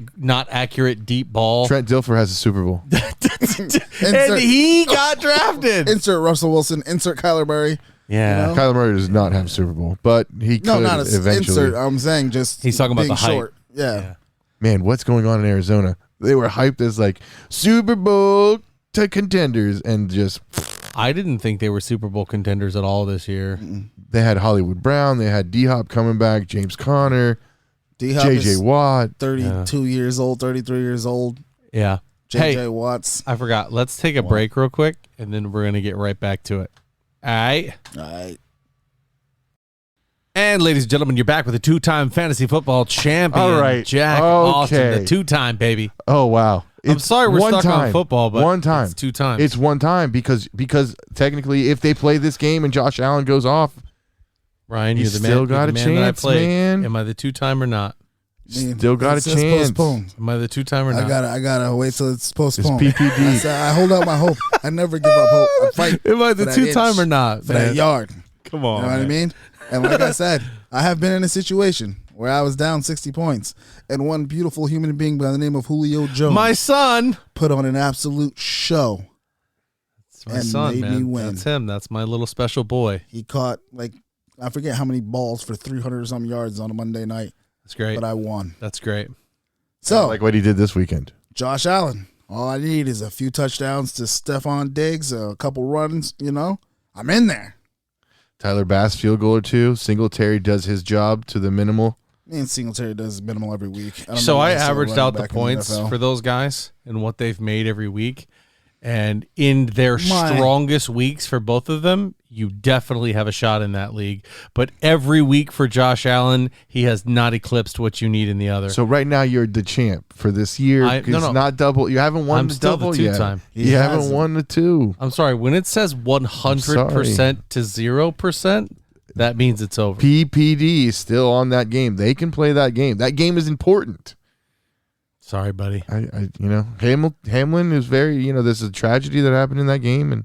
accurate deep ball. Trent Dilfer has a Super Bowl. And he got drafted. Insert Russell Wilson. Insert Kyler Murray. Yeah. Kyler Murray does not have a Super Bowl, but he No, could not a eventually. insert. I'm saying just He's talking about being the height. short. Yeah. Man, what's going on in Arizona? They were hyped as like Super Bowl to contenders, and just I didn't think they were Super Bowl contenders at all this year. they had Hollywood Brown, they had D-Hop coming back, James Conner, D-Hop J.J. is Watt. 32 years old, 33 years old. Yeah. J.J. Hey, Watts. I forgot. Let's take a break real quick, and then we're going to get right back to it. All right. All right. And ladies and gentlemen, you're back with a 2-time fantasy football champion, All right. Jack Okay. Austin, the 2-time baby. Oh wow! I'm sorry we're one stuck time. on football, but one time. it's 2 times. It's one time because technically, if they play this game and Josh Allen goes off, Ryan, you you're the still man, got you're a the man that I chance, played. man. Am I the 2-time or not? Still got a It says chance. Postponed. Am I the 2-time or not? I gotta wait till it's postponed. PPD. I hold out my hope. I never give up hope. I fight. Am I the for that 2-time inch, or not? for man? that yard? Come on. You know what I man. mean? And like I said, I have been in a situation where I was down 60 points, and one beautiful human being by the name of Julio Jones My son. put on an absolute show. It's my And son, made me man. win. That's him. That's my little special boy. He caught I forget how many balls for 300 or some yards on a Monday night, That's great. but I won. That's great. So, like what he did this weekend. Josh Allen. All I need is a few touchdowns to Stephon Diggs, a couple runs, I'm in there. Tyler Bass, field goal or two. Singletary does his job to the minimal. Me and Singletary does minimal every week. So I averaged out the points for those guys and what they've made every week. And in their strongest weeks for both of them, you definitely have a shot in that league. But every week for Josh Allen, he has not eclipsed what you need in the other. So right now you're the champ for this year. No. Not double. You haven't won the double yet. Two-time. You haven't won the two. I'm sorry. When it says 100% to 0%, that means it's over. PPD is still on that game. They can play that game. That game is important. Sorry, buddy. Hamlin is very, there's a tragedy that happened in that game,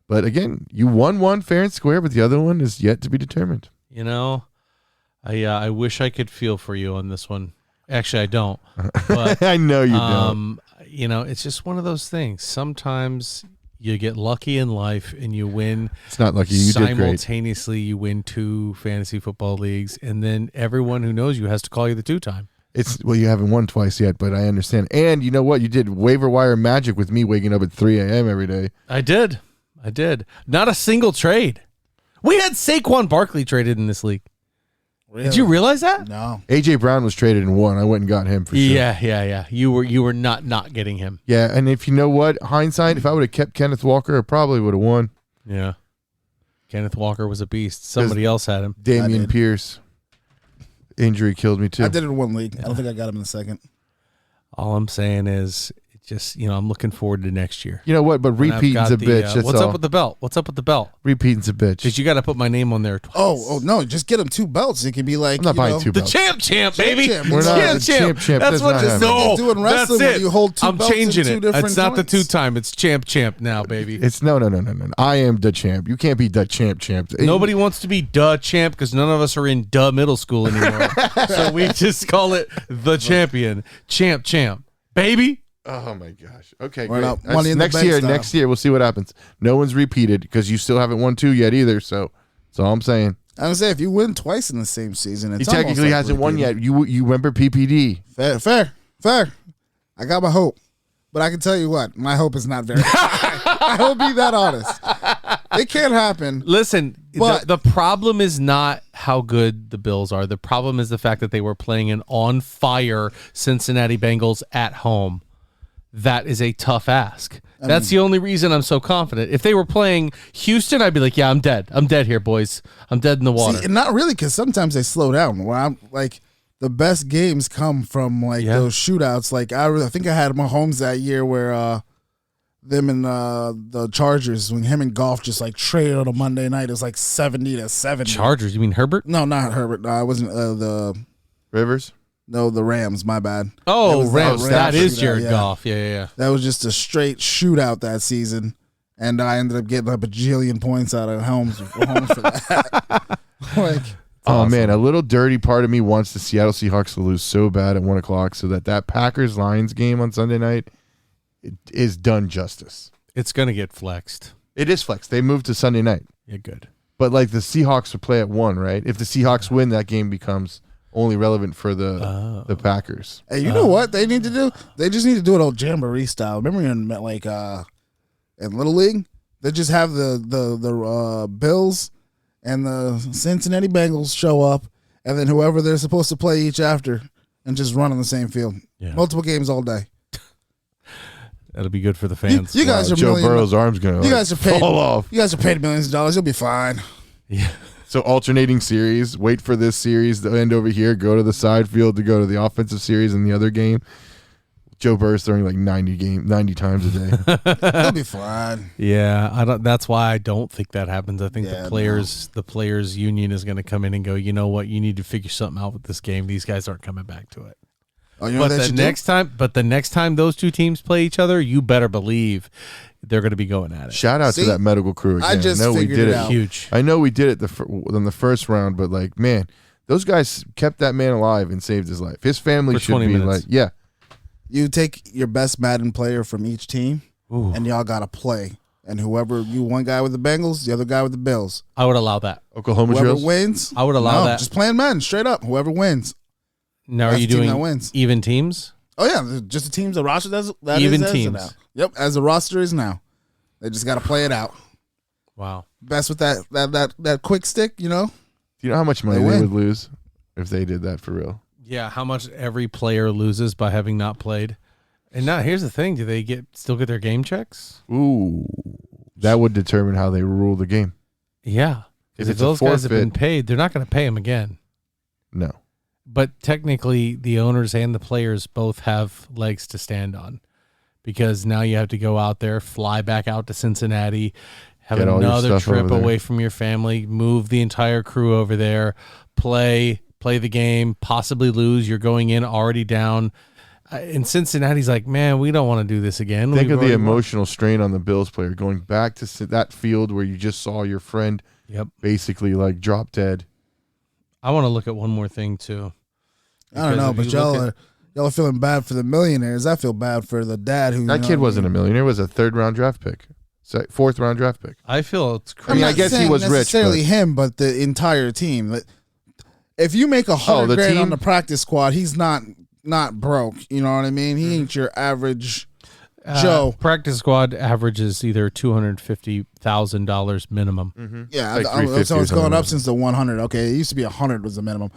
but again, you won one fair and square, but the other one is yet to be determined. I wish I could feel for you on this one. Actually, I don't. But I know you don't. It's just one of those things. Sometimes you get lucky in life and you win. It's not lucky. You did great. Simultaneously, you win 2 fantasy football leagues, and then everyone who knows you has to call you the 2-time. You haven't won twice yet, but I understand. And you know what? You did waiver wire magic with me waking up at 3 a.m. every day. I did. Not a single trade. We had Saquon Barkley traded in this league. Really? Did you realize that? No. A.J. Brown was traded in one. I went and got him for sure. Yeah. You were not getting him. Yeah, and if you know what? Hindsight, if I would have kept Kenneth Walker, I probably would have won. Yeah. Kenneth Walker was a beast. Somebody else had him. Damian Pierce. Injury killed me too. I did it in one league. I don't think I got him in the second. All I'm saying is, just I'm looking forward to next year. You know what? But repeating's a bitch. That's what's all. up with the belt? What's up with the belt? Repeating's a bitch. Because you got to put my name on there twice. Oh no! Just get him 2 belts. It could be like I'm not buying 2 belts. The champ, baby. We're not champ. That's what just no. Doing wrestling That's it. you hold 2 I'm belts changing in 2 it. different It's not joints. the 2-time. It's champ now, baby. It's no. I am the champ. You can't be the champ. Nobody wants to be the champ because none of us are in middle school anymore. So we just call it the champion, champ, baby. Oh my gosh. Okay, We're great. not money in the Next bank year, style. next year we'll see what happens. No one's repeated because you still haven't won 2 yet either. So that's all I'm saying. I would say if you win twice in the same season, it's He technically almost like hasn't won repeating. yet. You remember PPD? Fair. I got my hope, but I can tell you what, my hope is not very high. I will be that honest. It can't happen. Listen, But- the problem is not how good the Bills are. The problem is the fact that they were playing an on-fire Cincinnati Bengals at home. That is a tough ask. That's the only reason I'm so confident. If they were playing Houston, I'd be like, yeah, I'm dead. I'm dead here, boys. I'm dead in the water. See, not really, because sometimes they slow down. Where I'm like, the best games come from those shootouts. Like I think I had Mahomes that year where them and the Chargers, when him and Goff just traded on a Monday night, it was 70-70. Chargers? You mean Herbert? No, not Herbert. No, I wasn't the Rivers? No, the Rams. My bad. Oh, It was Rams. That is shootout, Jared yeah. Goff. Yeah. That was just a straight shootout that season, and I ended up getting a bajillion points out of Holmes for that. Oh man, a little dirty part of me wants the Seattle Seahawks to lose so bad at 1 o'clock, so that Packers Lions game on Sunday night is done justice. It's going to get flexed. It is flexed. They moved to Sunday night. Yeah, good. But the Seahawks would play at 1, right? If the Seahawks win, that game becomes only relevant for the Packers. Hey, you know what they need to do? They just need to do it old Jamboree style. Remember in in Little League, they just have the Bills and the Cincinnati Bengals show up, and then whoever they're supposed to play each after, and just run on the same field. Yeah. Multiple games all day. That'll be good for the fans. You guys are Joe Burrow's arm's gonna you guys are paid, fall off. You guys are paid millions of dollars. You'll be fine. Yeah. So alternating series, wait for this series to end over here, go to the side field to go to the offensive series in the other game. Joe Burrow's throwing 90 times a day. You'll be fine. Yeah, that's why I don't think that happens. I think Yeah, the players union is going to come in and go, you know what, you need to figure something out with this game. These guys aren't coming back to it. Oh, you know But the next time those two teams play each other, you better believe they're going to be going at it. Shout out to that medical crew again. I just know we figured did it it. out. Huge. I know we did it in the first round, but man, those guys kept that man alive and saved his life. His family For should 20 be minutes. yeah. You take your best Madden player from each team, and y'all got to play. And whoever one guy with the Bengals, the other guy with the Bills. I would allow that. Oklahoma Whoever drills. wins, I would allow that. Just playing Madden straight up. Whoever wins. Now, are That's you the team doing that wins. even teams? Oh yeah, just the teams. The roster that Even is as teams. now. Yep, as the roster is now. They just got to play it out. Wow. Best with that quick stick, you know. Do you know how much money They they win. would lose if they did that for real? Yeah, how much every player loses by having not played. And now here's the thing: do they still get their game checks? Ooh, that would determine how they rule the game. Yeah, If because if it's a those guys have been forfeit- paid, they're not going to pay them again. No. But technically, the owners and the players both have legs to stand on, because now you have to go out there, fly back out to Cincinnati, have Get all your another stuff trip over there. away from your family, move the entire crew over there, play the game, possibly lose. You're going in already down. And Cincinnati's like, man, we don't want to do this again. Think We've of the already won." emotional strain on the Bills player going back to that field where you just saw your friend Yep. basically like drop dead. I want to look at one more thing too. I don't Because know, if but you y'all look are feeling bad for the millionaires. I feel bad for the dad who. That kid wasn't a millionaire; it was a 3rd round draft pick, 4th round draft pick. I feel it's I crazy. mean, I'm I not guess he saying was rich, necessarily him, but the entire team. If you make the $100,000 team? on the practice squad, he's not broke. You know what I mean? He ain't your average Joe. Practice squad averages either $250,000 minimum. Yeah, Like so 350 it's or going something. up since the 100. Okay, it used to be 100 was the minimum.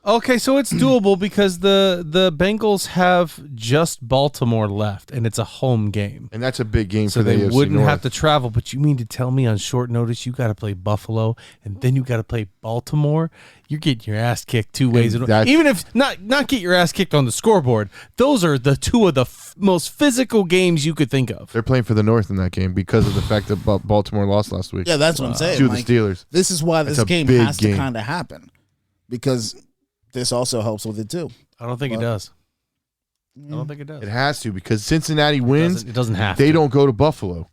Okay, so it's doable because the Bengals have just Baltimore left, and it's a home game. And that's a big game So for the they AFC wouldn't North. have to travel. But you mean to tell me on short notice you got to play Buffalo and then you got to play Baltimore? You're getting your ass kicked two ways. that's- Even if not get your ass kicked on the scoreboard, those are the two of the most physical games you could think of. They're playing for the North in that game because of the fact that Baltimore lost last week Yeah, that's what I'm saying. to Like, the Steelers. this is why That's this a game big has game. to kind of happen because this also helps with it too. I don't think it Well, does. I don't think it does. It has to because Cincinnati wins. It doesn't have They to. don't go to Buffalo.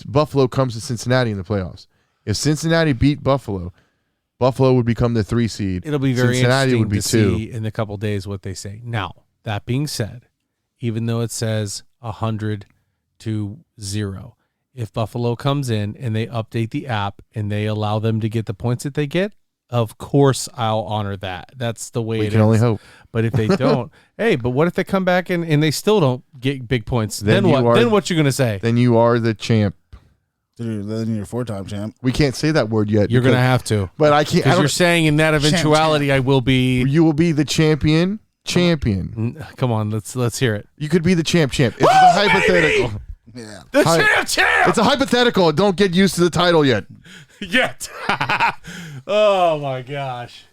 Buffalo comes to Cincinnati in the playoffs. If Cincinnati beat Buffalo, Buffalo would become the 3 seed. It'll be very Cincinnati interesting would be to 2. see in a couple days what they say. Now, that being said, even though it says 100 to 0, if Buffalo comes in and they update the app and they allow them to get the points that they get, of course I'll honor that. That's the way We it can is. only hope. But if they don't, hey, but what if they come back and they still don't get big points? Then Then you what? are- Then what you gonna say? Then you are the champ. Dude, then you're 4-time champ. We can't say that word yet. You're because- gonna have to. But I can't. I Because you're don't, saying in that eventuality I will be. you will be the champion. Come on, let's hear it. You could be the champ. It's a hypothetical. Yeah. The Hi- champ. It's a hypothetical. Don't get used to the title yet. Yet. Oh my gosh.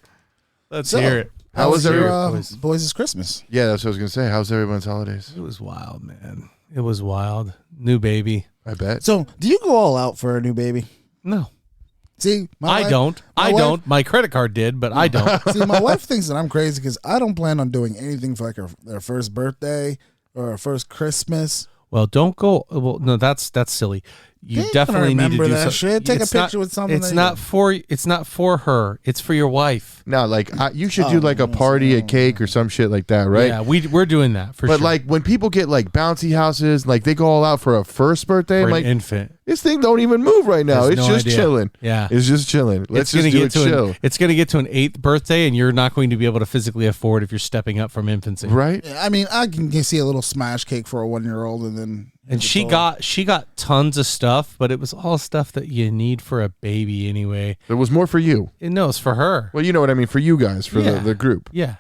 Let's hear it. How was your everyone? boys' Christmas? Yeah, that's what I was gonna say. How's everyone's holidays? It was wild, man. It was wild. New baby. I bet. So, do you go all out for a new baby? No, See, I don't. I don't. My credit card did, but I don't. See, my wife thinks that I'm crazy because I don't plan on doing anything for like their first birthday or first Christmas. Well, don't go. Well, no, that's silly. You ain't definitely gonna need to remember do that something. shit. Take a picture with something It's that not you- for. It's not for her. It's for your wife. No, like you should do like a party, a cake, or some shit like that, right? Yeah, we're doing that for But sure. like when people get like bouncy houses, like they go all out for a first birthday. for I'm an like, infant. this thing don't even move right now. Has It's no just idea. chilling. Yeah. It's just chilling. Let's It's just do it chill. It's gonna get to an 8th birthday, and you're not going to be able to physically afford if you're stepping up from infancy. Right? Yeah, I mean, I can see a little smash cake for a 1-year-old, and then And she got tons of stuff, but it was all stuff that you need for a baby anyway. It was more for you. No, it's for her. Well, you know what I mean. For you guys, for Yeah. the group. Yeah.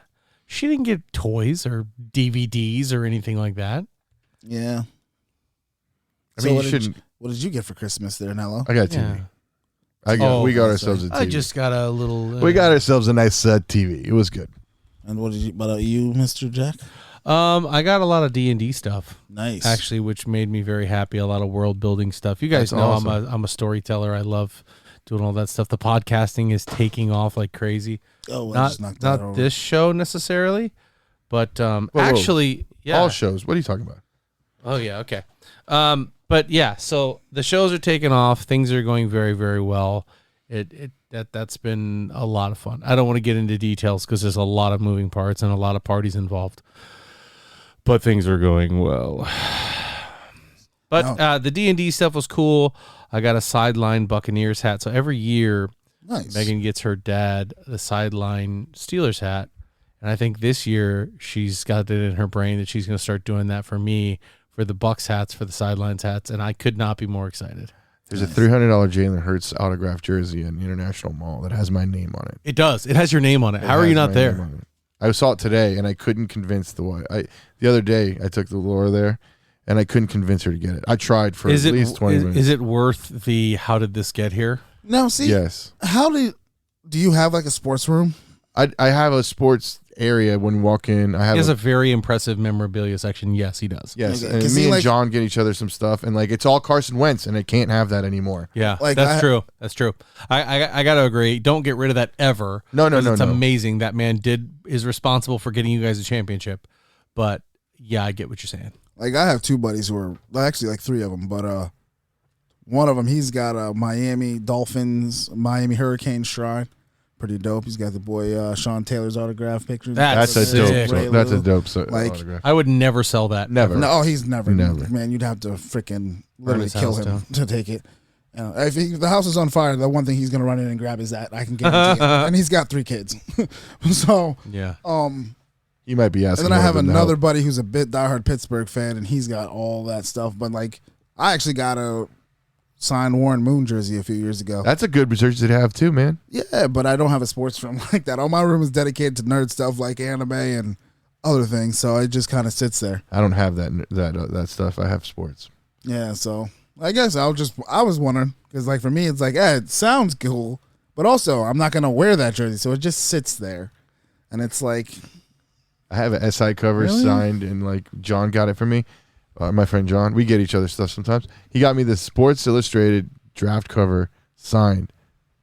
She didn't get toys or DVDs or anything like that. yeah. I mean, what you did shouldn't. What did you get for Christmas there, Nello? I got a Yeah. TV. We got that's ourselves a right. TV. I just got a little. we got ourselves a nice TV. It was good. And what did you? But you, Mr. Jack? I got a lot of D&D stuff Nice. actually, which made me very happy. A lot of world building stuff. You guys That's know awesome. I'm a storyteller. I love doing all that stuff. The podcasting is taking off like crazy. oh, well, Not just knocked that not over. this show necessarily, but whoa. actually, yeah. All shows. What are you talking about? Oh yeah, okay. But yeah, so the shows are taking off. Things are going very, very well. That's been a lot of fun. I don't want to get into details because there's a lot of moving parts and a lot of parties involved. But things are going well. But the D&D stuff was cool. I got a sideline Buccaneers hat. So every year Nice. Megan gets her dad the sideline Steelers hat. And I think this year she's got it in her brain that she's going to start doing that for me, for the Bucks hats, for the sidelines hats, and I could not be more excited. There's a $300 Jalen Hurts autographed jersey in the International Mall that has my name on it. It does. It has your name on it. How are you not there? I saw it today, and I couldn't convince the wife. The other day, I took the Laura there, and I couldn't convince her to get it. I tried for at least 20 minutes. Is it worth the how did this get here? No, see, yes. How do you have like a sports room? I have a sports area when you walk in. He has a very impressive memorabilia section. Yes, he does. Yes, Okay, and me and John get each other some stuff, and like it's all Carson Wentz, and I can't have that anymore. Yeah, that's true. That's true. I got to agree. Don't get rid of that ever. No. It's amazing that man is responsible for getting you guys a championship. But yeah, I get what you're saying. Like I have two buddies who are actually like three of them, but one of them he's got a Miami Dolphins, Miami Hurricane shrine. Pretty dope. He's got the boy Sean Taylor's autograph picture. That's a sick. dope. That's a dope like, autograph. I would never sell that. Never. No, he's never. Never. Man, you'd have to freaking literally his kill house him down. to take it. If the house is on fire, the one thing he's gonna run in and grab is that. I can guarantee it. And he's got 3 kids. So Yeah. You might be asking. And then I have more than another help. buddy who's a bit diehard Pittsburgh fan, and he's got all that stuff. But like, I actually got a signed Warren Moon jersey a few years ago. That's a good jersey to have too, man. Yeah, but I don't have a sports room like that. All my room is dedicated to nerd stuff like anime and other things, so it just kind of sits there. I don't have that stuff. I have sports. Yeah, so I guess I was wondering because like for me, it's like, it sounds cool, but also I'm not gonna wear that jersey, so it just sits there, and it's like. I have an SI cover signed, and like John got it for me. My friend John, we get each other stuff sometimes. He got me the Sports Illustrated draft cover signed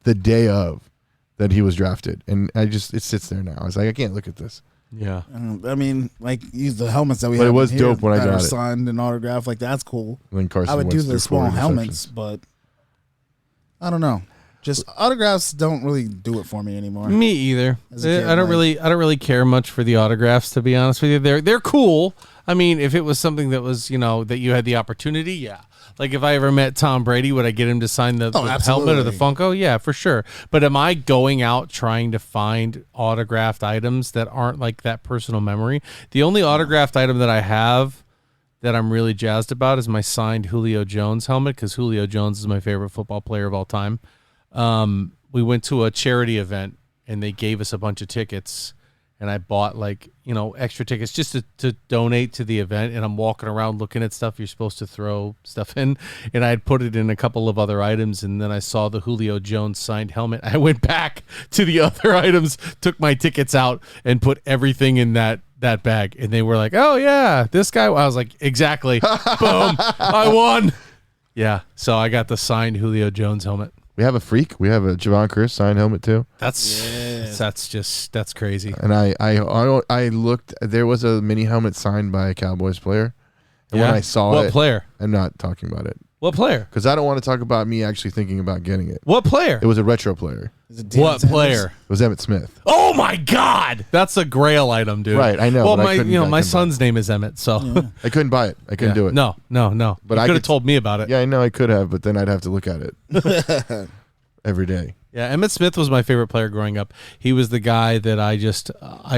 the day of that he was drafted, and it sits there now. I was like, I can't look at this. Yeah. I mean, like the helmets that we But have it was in here dope when I that got are it. signed and autographed. Like that's cool. And then Carson I would do Wentz the threw small 4 helmets, interceptions. but I don't know. Just autographs don't really do it for me anymore. Me either. As a kid, I don't really care much for the autographs, to be honest with you. They're cool. I mean, if it was something that was, that you had the opportunity, yeah. Like if I ever met Tom Brady, would I get him to sign the helmet or the Funko? Yeah, for sure. But am I going out trying to find autographed items that aren't like that personal memory? The only autographed item that I have that I'm really jazzed about is my signed Julio Jones helmet, because Julio Jones is my favorite football player of all time. We went to a charity event and they gave us a bunch of tickets, and I bought extra tickets just to donate to the event. And I'm walking around looking at stuff you're supposed to throw stuff in, and I had put it in a couple of other items, and then I saw the Julio Jones signed helmet. I went back to the other items, took my tickets out, and put everything in that bag. And they were like, "Oh yeah, this guy." I was like, "Exactly." Boom, I won. Yeah, so I got the signed Julio Jones helmet. We have a freak. We have a Javon Curse signed helmet too. That's crazy. And I looked. There was a mini helmet signed by a Cowboys player. And when I saw what player? I'm not talking about it. What player? Because I don't want to talk about me actually thinking about getting it. What player? It was a retro player. What player? It was Emmitt Smith. Oh my God, that's a Grail item, dude. Right, I know. Well, but my son's name is Emmett, so I couldn't buy it. I couldn't do it. No. But you could have told me about it. Yeah, I know I could have, but then I'd have to look at it every day. Yeah, Emmitt Smith was my favorite player growing up. He was the guy that I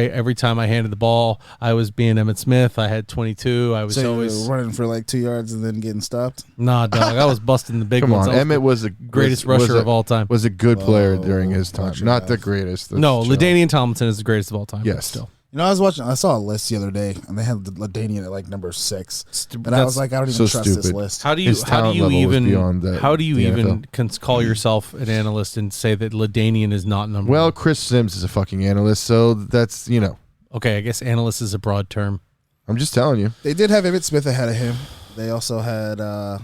every time I handed the ball, I was being Emmitt Smith. I had 22. I was always running for like 2 yards and then getting stopped. Nah, dog. I was busting the big Come ones. on, Emmett was the greatest rusher of all time. Was a good player during his time. Not the greatest. No, LaDainian Tomlinson is the greatest of all time. Yes. Still. I saw a list the other day, and they had LaDainian at like number 6, and I was like, I don't even trust this list. How do you even call yourself an analyst and say that LaDainian is not number 1? Well, Chris Sims is a fucking analyst, so that's Okay, I guess analyst is a broad term. I'm just telling you. They did have Emmitt Smith ahead of him. They also had, of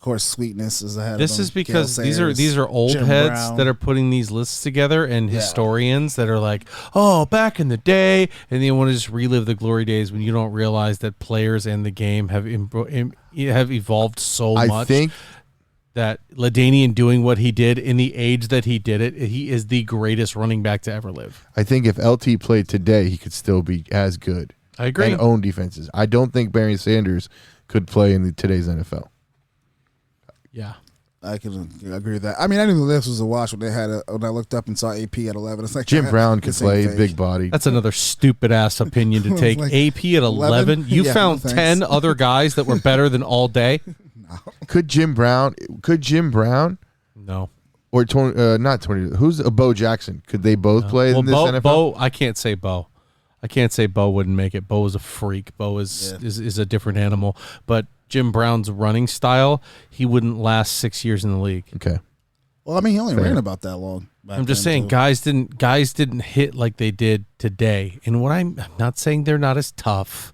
course, Sweetness is ahead. This of him. is because Gail these are old Jim heads Brown. that are putting these lists together, and historians that are like, oh, back in the day, and they want to just relive the glory days when you don't realize that players and the game have evolved so much. I think that LaDainian doing what he did in the age that he did it, he is the greatest running back to ever live. I think if LT played today, he could still be as good. I agree. And own defenses. I don't think Barry Sanders could play in today's NFL. Yeah. I can agree with that. I mean, I knew this was a wash when when I looked up and saw AP at 11. It's like Jim Brown could this ain't play, fake. big body. That's another stupid ass opinion to take. Like, AP at 11. You Yeah, found no 10 thanks. other guys that were better than all day. Could Jim Brown No. or not Tony? Who's Bo Jackson? Could they both play in this NFL? Bo, I can't say Bo. I can't say Bo wouldn't make it. Bo is a freak. Bo is a different animal. But Jim Brown's running style, he wouldn't last 6 years in the league. Okay. Well, I mean, he only Fair. ran about that long. I'm just saying, guys didn't hit like they did today. And what I'm not saying they're not as tough,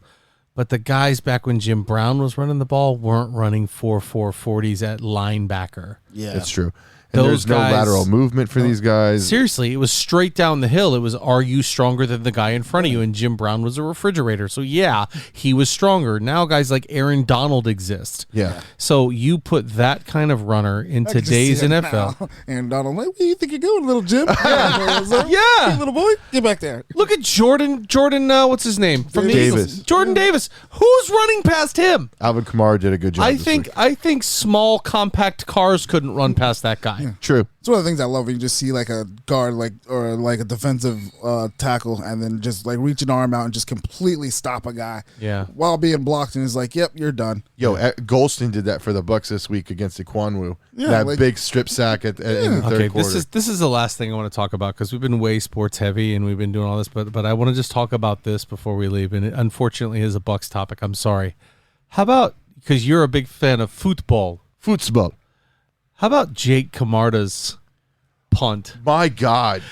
but the guys back when Jim Brown was running the ball weren't running 4.40s at linebacker. Yeah, That's true. And Those there's no guys- lateral movement for these guys. Seriously, it was straight down the hill. It was, are you stronger than the guy in front of you? And Jim Brown was a refrigerator. So, yeah, he was stronger. Now guys like Aaron Donald exist. Yeah. So you put that kind of runner in I can just today's see it NFL. now. And Donald, like, where you think you're going, little Jim? Yeah. Hey, little boy, get back there. Look at Jordan, what's his name? From the Davis. Eagles. Jordan Davis. Who's running past him? Alvin Kamara did a good job. I think small, compact cars couldn't run past that guy. True. It's one of the things I love when you just see like a guard or like a defensive tackle and then just like reach an arm out and just completely stop a guy. Yeah. While being blocked and is like, yep, you're done. Yo, Golston did that for the Bucks this week against Iquanwu. Yeah, that like- big strip sack in the third Okay, quarter. this is the last thing I want to talk about because we've been way sports heavy and we've been doing all this, but I want to just talk about this before we leave. And it unfortunately is a Bucks topic. I'm sorry. How about, because you're a big fan of football, Football. how about Jake Camarda's punt? My God.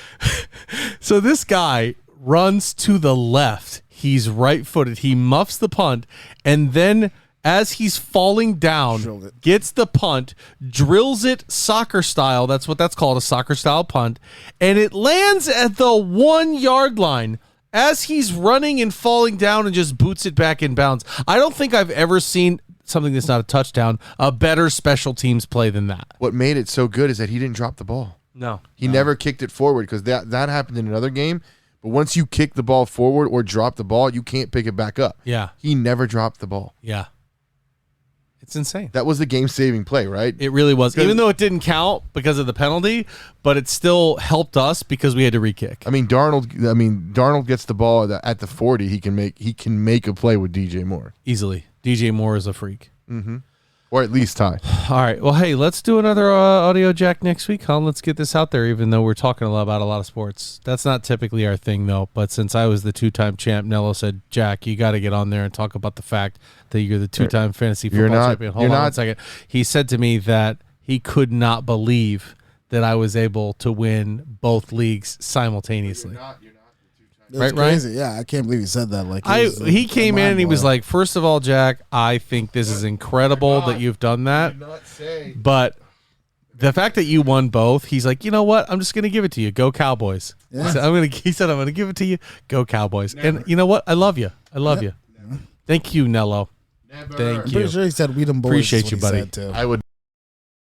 So this guy runs to the left. He's right-footed. He muffs the punt, and then as he's falling Drilled down, it. gets the punt, drills it soccer style. That's what that's called, a soccer style punt, and it lands at the 1 yard line as he's running and falling down and just boots it back in bounds. I don't think I've ever seen something that's not a touchdown, a better special teams play than that. What made it so good is that he didn't drop the ball. No. He never kicked it forward because that happened in another game. But once you kick the ball forward or drop the ball, you can't pick it back up. Yeah. He never dropped the ball. Yeah. It's insane. That was the game-saving play, right? It really was. Even though it didn't count because of the penalty, but it still helped us because we had to re-kick. I mean, Darnold gets the ball at the 40. He can make a play with DJ Moore. Easily. DJ Moore is a freak. Or at least tie. All right. Well, hey, let's do another audio jack next week, huh? Let's get this out there, even though we're talking about a lot of sports. That's not typically our thing, though. But since I was the two-time champ, Nello said, Jack, you got to get on there and talk about the fact that you're the two-time fantasy football champion. Hold on 1 second. He said to me that he could not believe that I was able to win both leagues simultaneously. That's Right, crazy. Yeah, I can't believe he said that. Like He came in and he was mind-blowing. like, first of all, Jack, I think this is incredible that you've done that. But the fact that you won both, he's like, you know what? I'm just going to give it to you. Go Cowboys. Yeah. He said, I'm going to give it to you. Go Cowboys. And you know what? I love you. I love you. Thank you, Nello. Thank I'm you. pretty sure he said we them boys. Appreciate is what you, he buddy. said, too. I would